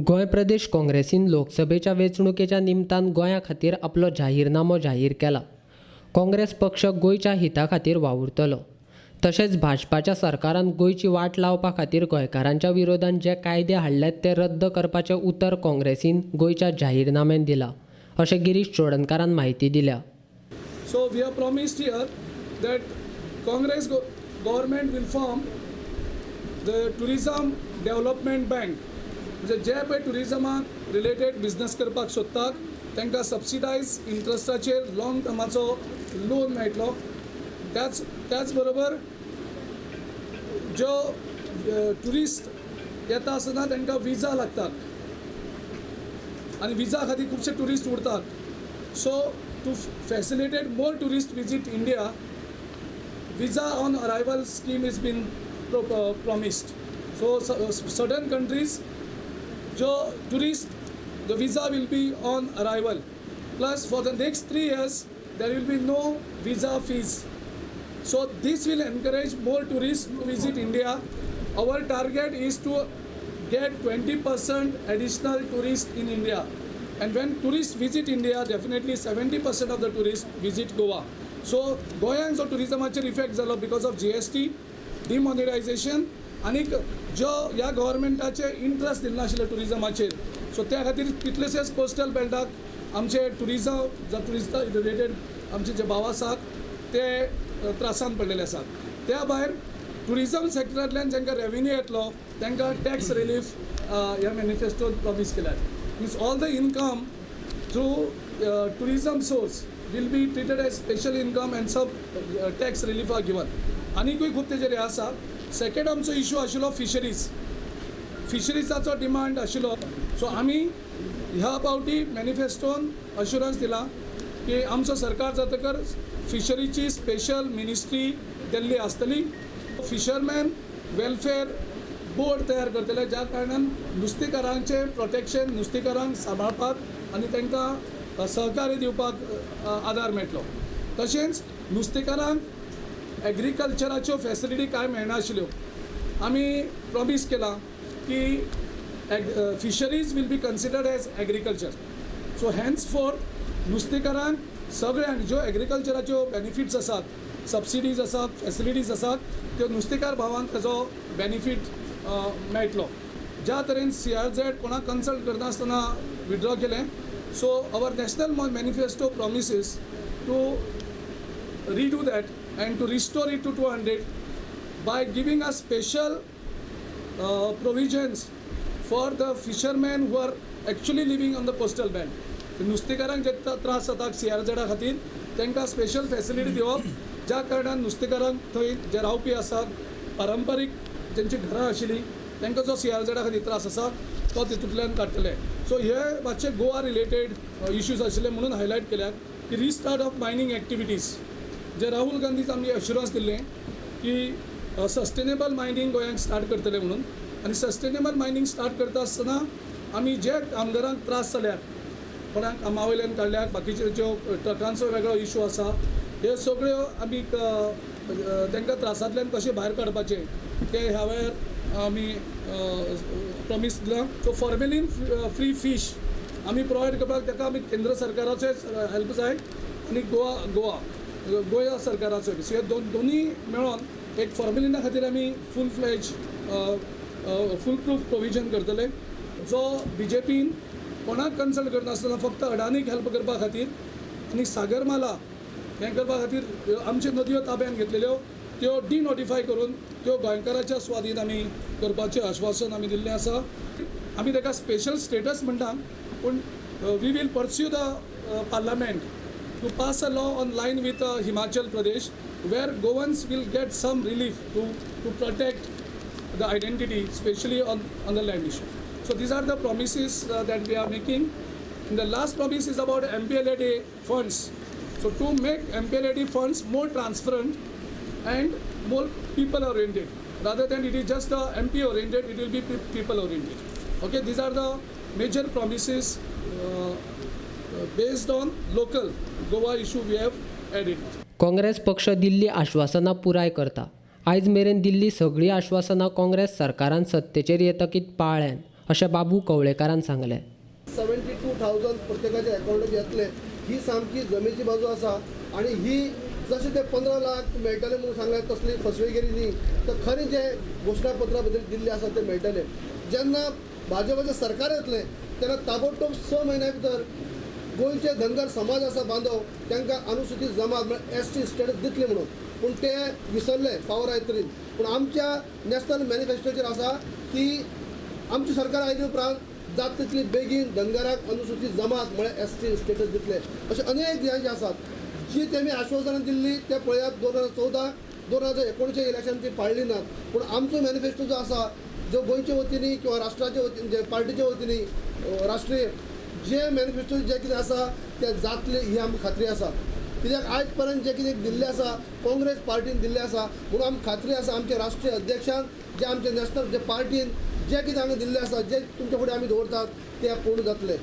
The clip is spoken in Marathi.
गोंय प्रदेश काँग्रेसीन लोकसभेच्या वेंचणुकेच्या निमतान गोंया खातीर आपलो जाहीरनामो जाहीर केला. काँग्रेस पक्ष गोंयच्या हिता खातीर वावुरतलो. तशेंच भाजपाच्या सरकारान गोंयची वाट लावपा खातीर गोंयकारांच्या विरोधान जे कायदे हाडल्यात ते रद्द करपाचें उतर काँग्रेसीन गोंयच्या जाहीरनाम्यान दिलां, अशें गिरीश चोडणकारान म्हायती दिल्या. So we have promised here that Congress government will form the tourism development bank. जे पळय टुरिजमाक रिलेटेड बिझनेस करपाक सोदतात तांकां सबसिडायज इंट्रस्टाचेर लॉंग टर्माचो लोन मेळटलो. त्याच बरोबर ज्यो ट्युरिस्ट येता आसतना तांकां विजा लागतात आनी विजा खातीर खुबशे ट्युरिस्ट उरतात. So to facilitate more tourist visit India, visa on arrival scheme has been promised. So certain countries, jo tourist, the visa will be on arrival. Plus for the next 3 years, there will be no visa fees. So this will encourage more tourists to visit India. Our target is to get 20% additional tourists in India. And when tourists visit India, definitely 70% of the tourists visit Goa. So गोंयांत जो टुरिजमाचेर इफेक्ट जालो बिकॉज ऑफ GST, डिमॉनिटायझेशन आनी जो ह्या गव्हर्मेंटाचे इंट्रस्ट दिल्लो नाशिल्ले टुरिजमाचेर, सो त्या खातीर कितलेशेच कोस्टल बेल्टाक आमचे टुरिस्ट रिलेटेड आमचे जे भाव आसात ते त्रासान पडलेले आसात. त्या भायर टुरिजम सेक्टरांतल्यान जांकां रेव्हेन्यू येतलो तांकां टॅक्स रिलीफ ह्या मॅनिफेस्टोन प्रॉमिस केल्यात. Means all the income through tourism source will be treated as special income and some tax relief are given. आनीकूय खूब तेजेर आसा. सेकंड आमचो इशू आशिल्लो फिशरीजाचो डिमांड आशिल्लो. सो आमी ह्या पावटी मॅनिफेस्टोन अश्युरन्स दिला की आमचो सरकार जातकर फिशरीची स्पेशल मिनिस्ट्री दिल्ली आसतली. फिशरमॅन वेलफेअर बोर्ड तयार करतले, ज्या कारणान नुस्तेकारांचे प्रोटेक्शन, नुस्तेकारांक सांबाळपाक आनी तांकां सहकार्य दिवपाक आदार मेळटलो. तशेंच नुस्तेकारांक एग्रीकल्चराच्यो फॅसिलिटी कांय मेळनाशिल्ल्यो. आमी प्रॉमिस केला की fisheries will be considered as agriculture. So hence forth नुस्तेकारांक सगळ्यांक ज्यो एग्रीकल्चराच्यो बेनिफिट्स आसात, सबसिडीज आसात, फॅसिलिटीज आसात, त्यो नुस्तेकार भावांक ताजो बेनिफीट मेळटलो. ज्या तरेन CRZ कोणाक कन्सल्ट करनासतना विड्रॉ केलें. So our national manifesto promises to reduce that and to restore it to 200 by giving a special provisions for the fisherman who are actually living on the coastal belt. नुस्तेकारांक जे त्रास जातात CRZ खातीर तांकां स्पेशल फॅसिलिटी दिवप, ज्या कारणान नुस्तेकारांक थंय जे रावपी आसात, पारंपारीक ज्यांची घरां आशिल्लीं तांकां जो CRZ खातीर त्रास आसा तो तितूंतल्यान काडटले. सो हे मातशे गोवा रिलेटेड इश्यूज आशिल्ले म्हणून हायलायट केल्यात की रिस्टार्ट ऑफ मायनींग एक्टिविटीज, जे राहुल गांधीच आमी अश्युरन्स दिल्लें की सस्टेनेबल मायनींग गोंयांत स्टार्ट करतले म्हणून. आनी सस्टेनेबल मायनींग स्टार्ट करता आसतना आमी जे कामगारांक त्रास जाल्यात, कोणाक कामा वयल्यान काडल्यात, बाकीच्यो ज्यो ट्रकांचो वेगळो इशू आसा, ह्यो सगळ्यो आमी तांकां त्रासांतल्यान कशें भायर काडपाचें ते ह्या वेळार आमी प्रॉमिस दिला. सो फॉर्मेलीन फ्री फीश आमी प्रोवायड करपाक ताका आमी केंद्र सरकाराचो हेल्प जाय आनी गोवा सरकाराचो. सो हे दोनी मेळोन एक फॉर्मेलिना खातीर आमी फूल प्रूफ प्रोविजन करतले, जो BJPन कोणाक कन्सल्ट करनासतना फक्त अडानीक हेल्प करपा खातीर आनी सागरमाला हें करपा खातीर आमच्यो नदयो ताब्यान घेतलेल्यो त्यो डिनोटिफाय करून त्यो गोंयकाराच्या स्वाधीन आमी करपाचें आश्वासन आमी दिल्लें आसा. आमी ताका स्पेशल स्टेटस म्हणटा, पूण we will pursue the parliament to pass a law on line with Himachal Pradesh where Goans will get some relief to protect the identity specially on the land issue. So these are the promises that we are making. And the last promise is about MPLAD funds. So to make MPLAD funds more transparent and more people oriented, rather than it is just MP oriented, it will be people oriented. Okay, these are the major promises based on local Goa issue we have added. Congress पक्ष दिल्ली आश्वासनां पुराय करता. आयज मेरेन दिल्ली सगळीं आश्वासनां काँग्रेस सरकारान सत्तेचेर येतकीत पाळ्ळ्यात, अशें बाबू कवळेकारान सांगलें. 72,000 प्रत्येकाच्या अकाउंटात येतले. ही सामकी जमेची बाजू आसा आणि ही जशें ते 15 लाख मेळटले म्हणून सांगले तसली फसवेगिरी न्ही. तर खरें जे घोशणापत्रा बद्दल दिल्ले आसा ते मेळटले. जेन्ना भाजपाचें सरकार येतलें तेन्ना ताबडतोब 6 म्हयन्या भितर गोंयचे धनगर समाज आसा बांदव तांकां अनुसूचित जमात म्हळ्यार ST स्टेटस दितले म्हणून. पूण ते विसरले पावर आयतरीन. पूण आमच्या नॅशनल मॅनिफेस्टोचेर आसा की आमचे सरकार आयले उपरांत जाता तितली बेगीन धनगराक अनुसूचित जमात म्हळ्यार ST स्टेटस दितले. अशे अनेक ध्येय आसात जी तेमी आश्वासनां दिल्ली ते पळयात. 2014 2019 इलेक्शन ती पाळली नात. पूण आमचो मॅनिफेस्टो जो आसा जो गोंयचे वतीनी किंवा राष्ट्राच्या वतीन जे पार्टीच्या वतीनी राष्ट्रीय जे मॅनिफेस्टो जे कितें आसा ते जातले ही आमकां खात्री आसा. कित्याक आयज पर्यंत जे कितें दिल्लें आसा काँग्रेस पार्टीन दिल्लें आसा म्हणून आमकां खात्री आसा आमच्या राष्ट्रीय अध्यक्षान जे आमचे नॅशनल जे पार्टीन जे कितें हांगा दिल्लें आसा जे तुमचे फुडें आमी दवरतात ते पूर्ण जातले.